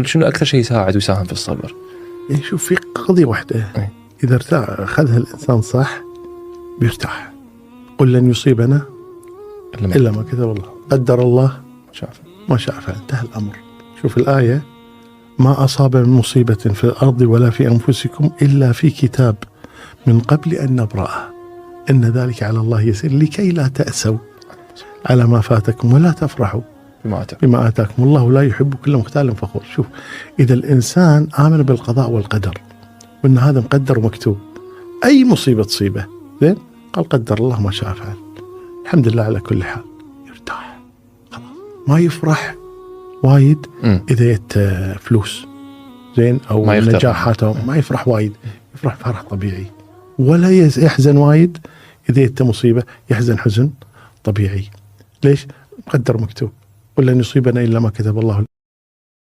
شنو أكثر شيء يساعد ويساهم في الصبر؟ يعني شوف، في قضية واحدة إذا ارتاح أخذها الإنسان صح بيرتاح. قل لن يصيبنا إلا ما كتب الله، قدر الله ما شاء فعل، انتهى الأمر. شوف الآية: ما أصاب من مصيبة في الأرض ولا في أنفسكم إلا في كتاب من قبل أن نبرأها إن ذلك على الله يسير لكي لا تأسوا على ما فاتكم ولا تفرحوا بما آتاكم الله لا يحب كل مختال فخور. شوف، إذا الإنسان آمن بالقضاء والقدر وإن هذا مقدر ومكتوب، أي مصيبة تصيبه زين قال قدر الله ما شاء فعل، الحمد لله على كل حال، يرتاح خلاص. ما يفرح وايد إذا جت فلوس زين أو نجاحاته، ما يفرح وايد، يفرح فرح طبيعي. ولا يحزن وايد إذا جت مصيبة، يحزن حزن طبيعي. ليش؟ مقدر مكتوب، ولن يصيبنا إلا ما كتب الله.